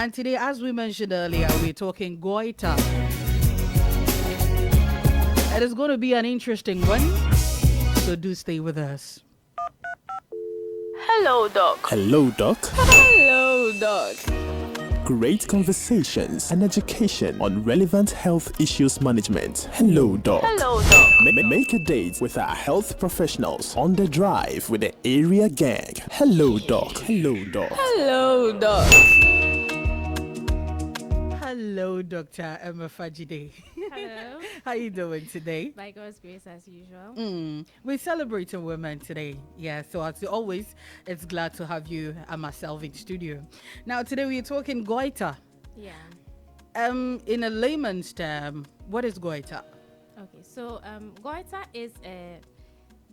And today, as we mentioned earlier, we're talking goiter. It is going to be an interesting one, so do stay with us. Hello, Doc. Hello, Doc. Hello, Doc. Great conversations and education on relevant health issues management. Hello, Doc. Hello, Doc. Make a date with our health professionals on the drive with the area gang. Hello, Doc. Hello, Doc. Hello, Doc. Hello, Dr. Emefa Dzide. Hello. How you doing today? By God's grace, as usual. We're celebrating women today. Yeah, so as always, it's glad to have you and myself in studio. Now, today we're talking goiter. Yeah. In a layman's term, what is goiter? Okay, so goiter is a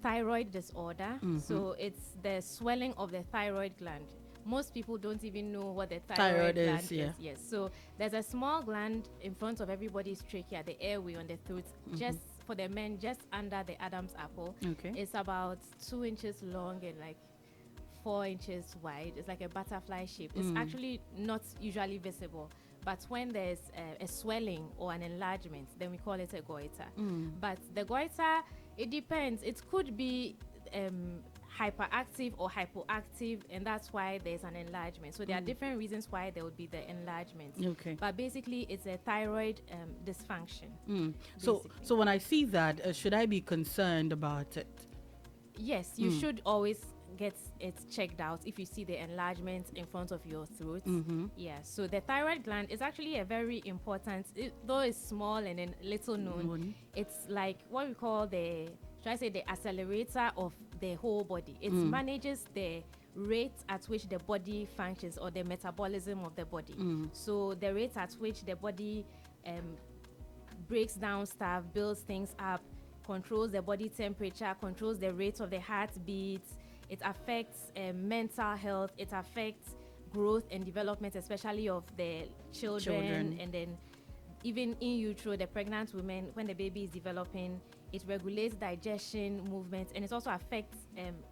thyroid disorder. So it's the swelling of the thyroid gland. Most people don't even know what the thyroid gland is. Yeah. Yes. So there's a small gland in front of everybody's trachea, the airway on the throat, just for the men, just under the Adam's apple. Okay. It's about 2 inches long and like 4 inches wide. It's like a butterfly shape. It's actually not usually visible. But when there's a swelling or an enlargement, then we call it a goiter. But the goiter, it depends. It could be hyperactive or hypoactive, and that's why there's an enlargement. So there are different reasons why there would be the enlargement. Okay. But basically, it's a thyroid dysfunction. So when I see that, should I be concerned about it? Yes, you should always get it checked out if you see the enlargement in front of your throat. Yeah, so the thyroid gland is actually a very important, though it's small and then little known, it's like what we call the accelerator of the whole body. It manages the rate at which the body functions, or the metabolism of the body. So the rate at which the body breaks down stuff, builds things up, controls the body temperature, controls the rate of the heartbeat. It affects mental health. It affects growth and development, especially of the children. And then even in utero, the pregnant women, when the baby is developing, it regulates digestion, movement, and it also affects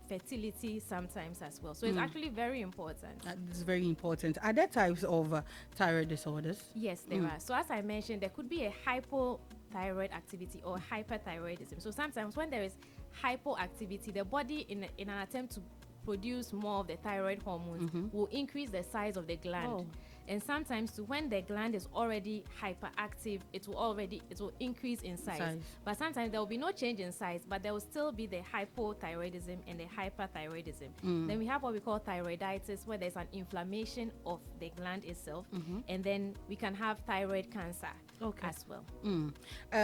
fertility sometimes as well. So it's actually very important. It's very important. Are there types of thyroid disorders? Yes, there are. So as I mentioned, there could be a hypothyroid activity or hyperthyroidism. So sometimes when there is hypoactivity, the body, in an attempt to produce more of the thyroid hormones, will increase the size of the gland. And sometimes when the gland is already hyperactive, it will increase in size. But sometimes there will be no change in size, but there will still be the hypothyroidism and the hyperthyroidism. Then we have what we call thyroiditis, where there's an inflammation of the gland itself. And then we can have thyroid cancer as well.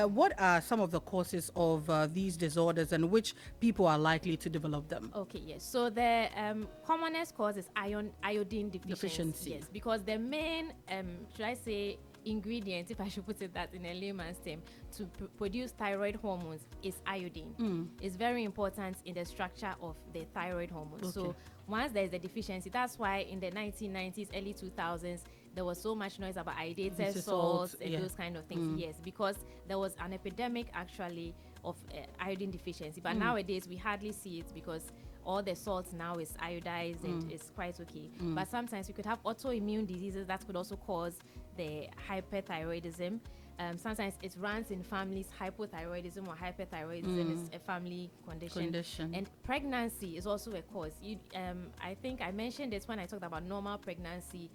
What are some of the causes of these disorders, and which people are likely to develop them? Okay, yes. So the commonest cause is iodine deficiency. Yes, because the main, should I say, ingredient, if I should put it that in a layman's term, to produce thyroid hormones is iodine. It's very important in the structure of the thyroid hormones. So once there is a deficiency, that's why in the 1990s, early 2000s, there was so much noise about iodinated salts and those kind of things. Yes, because there was an epidemic actually of iodine deficiency. But nowadays we hardly see it because all the salts now is iodized and it's quite okay. But sometimes we could have autoimmune diseases that could also cause the hyperthyroidism. Sometimes it runs in families. Hypothyroidism or hyperthyroidism is a family condition. And pregnancy is also a cause. I think I mentioned this when I talked about normal pregnancy,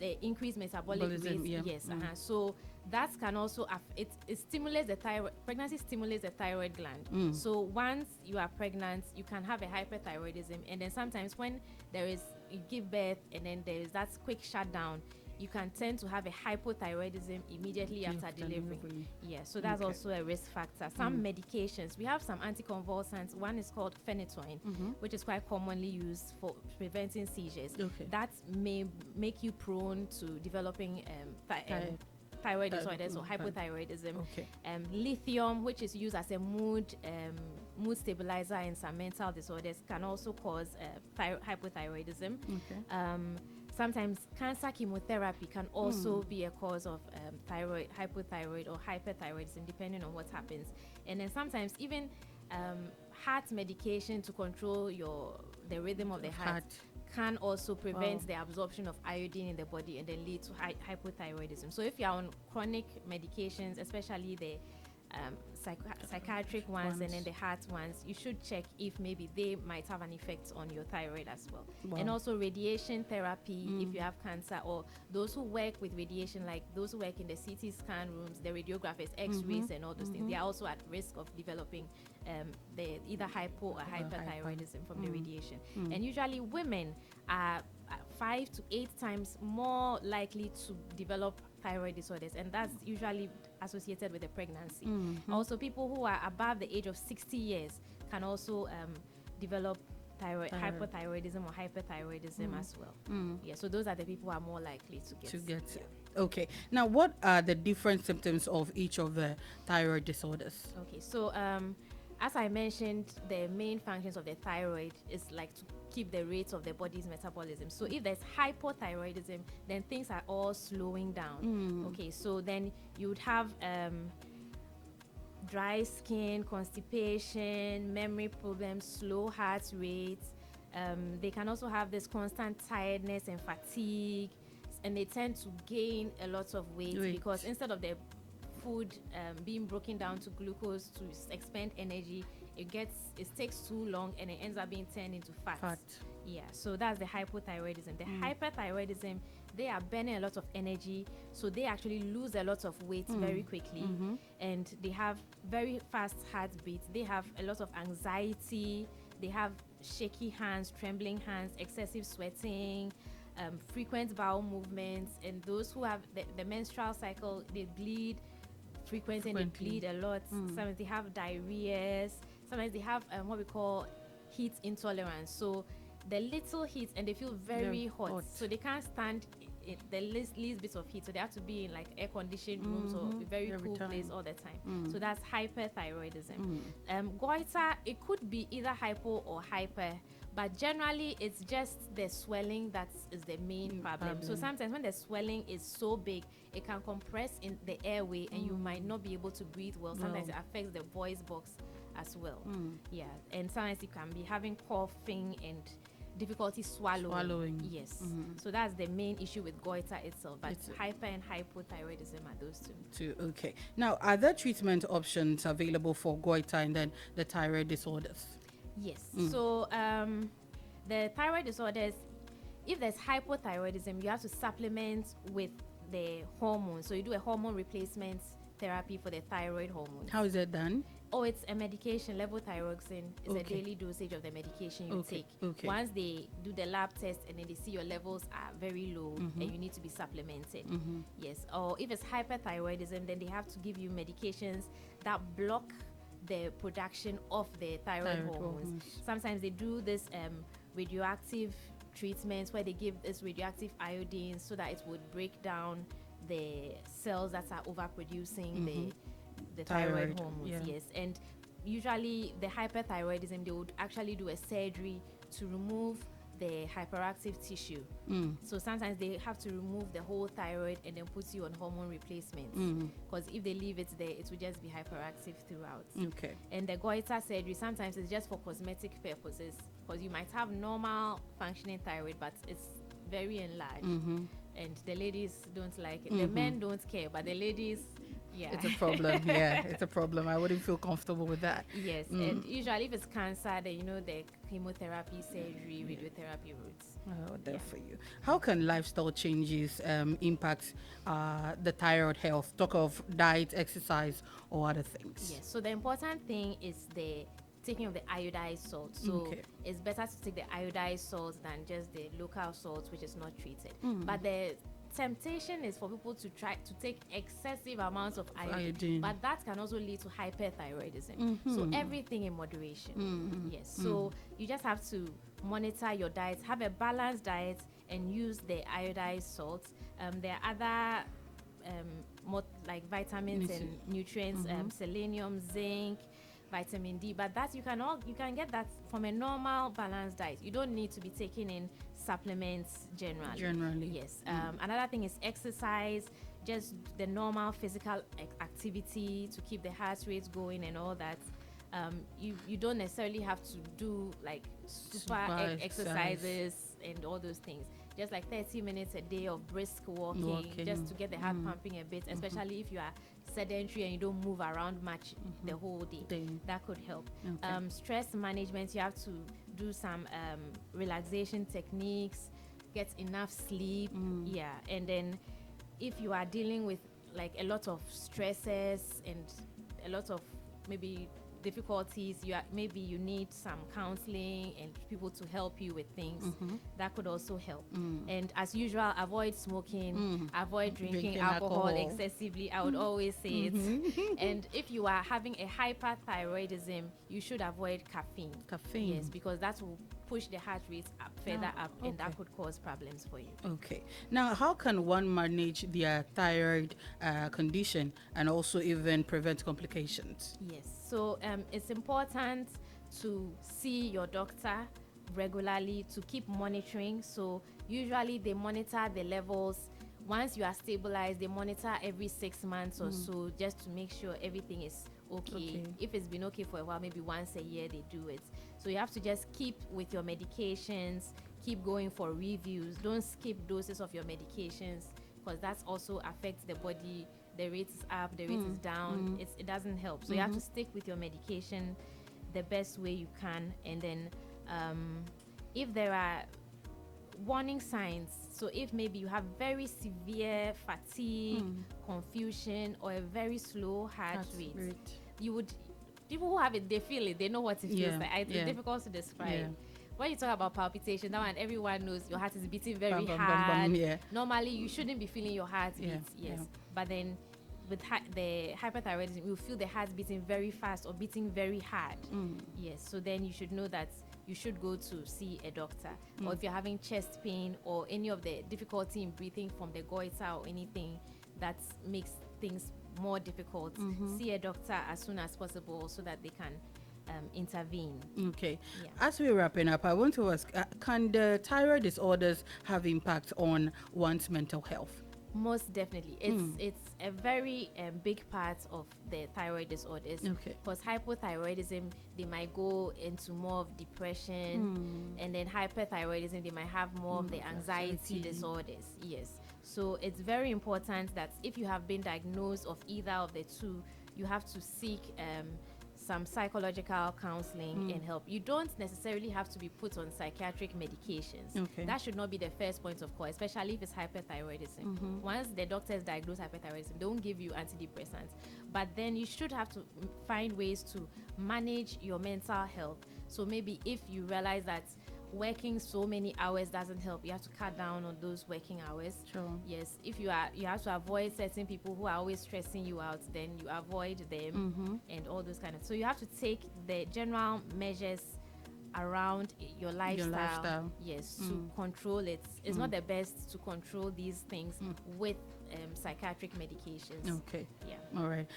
the increased metabolic rate. Yes. So that can also it stimulates the thyroid. Pregnancy stimulates the thyroid gland. So once you are pregnant, you can have a hyperthyroidism, and then sometimes when you give birth and then there is that quick shutdown, you can tend to have a hypothyroidism immediately after delivery. Yeah, so that's also a risk factor. Some medications, we have some anticonvulsants. One is called phenytoin, which is quite commonly used for preventing seizures. That may make you prone to developing thyroid disorders or hypothyroidism. Lithium, which is used as a mood stabilizer in some mental disorders, can also cause hypothyroidism. Sometimes cancer chemotherapy can also be a cause of hypothyroid or hyperthyroidism, depending on what happens. And then sometimes even heart medication to control the rhythm of the heart can also prevent the absorption of iodine in the body and then lead to hypothyroidism. So if you're on chronic medications, especially the psychiatric ones and then the heart ones, you should check if maybe they might have an effect on your thyroid as well. And also radiation therapy if you have cancer, or those who work with radiation, like those who work in the CT scan rooms, the radiographers, x-rays and all those things, they are also at risk of developing the either hypo or hyperthyroidism from the radiation. And usually women are 5 to 8 times more likely to develop thyroid disorders, and that's usually associated with a pregnancy. Also, people who are above the age of 60 years can also develop hypothyroidism or hyperthyroidism as well. Yeah, so those are the people who are more likely to get it. Okay, now what are the different symptoms of each of the thyroid disorders? Okay, so as I mentioned, the main functions of the thyroid is like to keep the rates of the body's metabolism. So if there's hypothyroidism, then things are all slowing down. Okay, so then you would have dry skin, constipation, memory problems, slow heart rate. They can also have this constant tiredness and fatigue, and they tend to gain a lot of weight because instead of the food being broken down to glucose to expend energy, it takes too long and it ends up being turned into fat. Yeah, so that's the hypothyroidism. The hyperthyroidism, they are burning a lot of energy, so they actually lose a lot of weight very quickly, and they have very fast heartbeat. They have a lot of anxiety. They have shaky hands, trembling hands, excessive sweating, frequent bowel movements, and those who have the menstrual cycle, they bleed frequently. And they bleed a lot. Sometimes they have diarrheas. Sometimes they have what we call heat intolerance. So the little heat, and they feel very hot. So they can't stand the least bit of heat. So they have to be in like air-conditioned rooms or a very cool place all the time. So that's hyperthyroidism. Goiter, it could be either hypo or hyper, but generally it's just the swelling that is the main problem. So sometimes when the swelling is so big, it can compress in the airway and you might not be able to breathe well. Sometimes it affects the voice box as well. Yeah, and sometimes you can be having coughing and difficulty swallowing. Yes. So that's the main issue with goiter itself, but hyper and hypothyroidism are those two. Okay, now are there treatment options available for goiter and then the thyroid disorders? Yes. So the thyroid disorders, if there's hypothyroidism, you have to supplement with the hormones. So you do a hormone replacement therapy for the thyroid hormones. How is it done? Oh, it's a medication. Levothyroxine is a daily dosage of the medication you take. Once they do the lab test and then they see your levels are very low and you need to be supplemented. Yes. Or if it's hyperthyroidism, then they have to give you medications that block the production of the thyroid hormones. Sometimes they do this radioactive treatments where they give this radioactive iodine so that it would break down the cells that are overproducing the thyroid hormones. Yes, and usually the hyperthyroidism, they would actually do a surgery to remove the hyperactive tissue. So sometimes they have to remove the whole thyroid and then put you on hormone replacements, because if they leave it there, it will just be hyperactive throughout. Okay. And the goiter surgery, sometimes it's just for cosmetic purposes, because you might have normal functioning thyroid, but it's very enlarged. And the ladies don't like it. The men don't care, but the ladies, it's a problem. It's a problem. I wouldn't feel comfortable with that. Yes, and usually if it's cancer, then you know the chemotherapy, surgery, radiotherapy routes. For you. How can lifestyle changes impact the thyroid health? Talk of diet, exercise, or other things. Yes. So the important thing is the taking of the iodized salt. So it's better to take the iodized salt than just the local salt, which is not treated. But the temptation is for people to try to take excessive amounts of iodine, but that can also lead to hyperthyroidism. So everything in moderation. Yes. So you just have to monitor your diet, have a balanced diet, and use the iodized salts. There are other like vitamins and nutrients, selenium, zinc, vitamin D, but that you can get that from a normal balanced diet. You don't need to be taking in supplements generally. Yes. Another thing is exercise, just the normal physical activity to keep the heart rate going and all that. You don't necessarily have to do like super exercises and all those things. Just like 30 minutes a day of brisk walking. Just to get the heart pumping a bit, especially if you are sedentary and you don't move around much the whole day. That could help. Stress management, you have to do some relaxation techniques, get enough sleep. And then if you are dealing with like a lot of stresses and a lot of maybe difficulties, maybe you need some counseling and people to help you with things. That could also help. And as usual, avoid smoking, avoid drinking alcohol excessively. I would always say it. And if you are having a hyperthyroidism, you should avoid caffeine. Yes, because that will push the heart rate further up, and that could cause problems for you. Okay. Now, how can one manage their thyroid condition and also even prevent complications? Yes. So it's important to see your doctor regularly, to keep monitoring. So usually they monitor the levels. Once you are stabilized, they monitor every 6 months or so, just to make sure everything is okay. If it's been okay for a while, maybe once a year they do it. So you have to just keep with your medications, keep going for reviews. Don't skip doses of your medications, because that also affects the body. The rate is up, the rate is down. It doesn't help. So you have to stick with your medication the best way you can. And then if there are warning signs, so if maybe you have very severe fatigue, confusion, or a very slow heart rate, people who have it, they feel it, they know what it feels like. It's difficult to describe. When you talk about palpitation, that one everyone knows your heart is beating very hard. Normally you shouldn't be feeling your heart beat, but then with the hyperthyroidism, you feel the heart beating very fast or beating very hard. Yes, so then you should know that you should go to see a doctor. Or if you're having chest pain or any of the difficulty in breathing from the goiter or anything that makes things more difficult, see a doctor as soon as possible so that they can intervene. Okay. As we're wrapping up, I want to ask, can the thyroid disorders have impact on one's mental health? Most definitely. It's a very big part of the thyroid disorders. Because hypothyroidism, they might go into more of depression, and then hyperthyroidism, they might have more of the anxiety disorders. Yes. So it's very important that if you have been diagnosed of either of the two, you have to seek some psychological counseling and help. You don't necessarily have to be put on psychiatric medications. That should not be the first point of call, especially if it's hyperthyroidism. Once the doctor has diagnosed hyperthyroidism, they won't give you antidepressants. But then you should have to find ways to manage your mental health. So maybe if you realize that working so many hours doesn't help, you have to cut down on those working hours. Yes, if you have to avoid certain people who are always stressing you out, then you avoid them and all those kind of. So you have to take the general measures around your lifestyle. Yes, to control it. It's not the best to control these things with psychiatric medications. All right.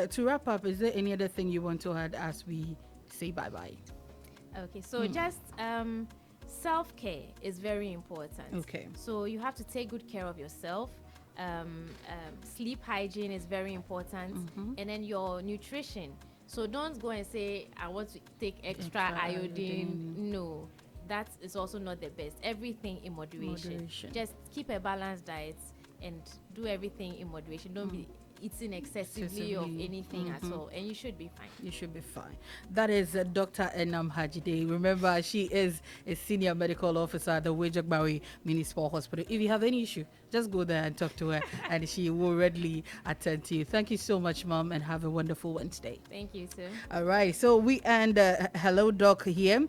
To wrap up, is there any other thing you want to add as we say bye-bye? Okay, so just self-care is very important. So you have to take good care of yourself. Sleep hygiene is very important. And then your nutrition. So don't go and say, I want to take extra iodine. No, that is also not the best. Everything in moderation. Just keep a balanced diet and do everything in moderation. Don't be eating excessively of anything at all, and you should be fine. You should be fine. That is Dr. Emefa Dzide. Remember, she is a senior medical officer at the Wejagbawi Municipal Hospital. If you have any issue, just go there and talk to her, and she will readily attend to you. Thank you so much, Mom, and have a wonderful Wednesday. Thank you, too. All right, so we end Hello Doc here.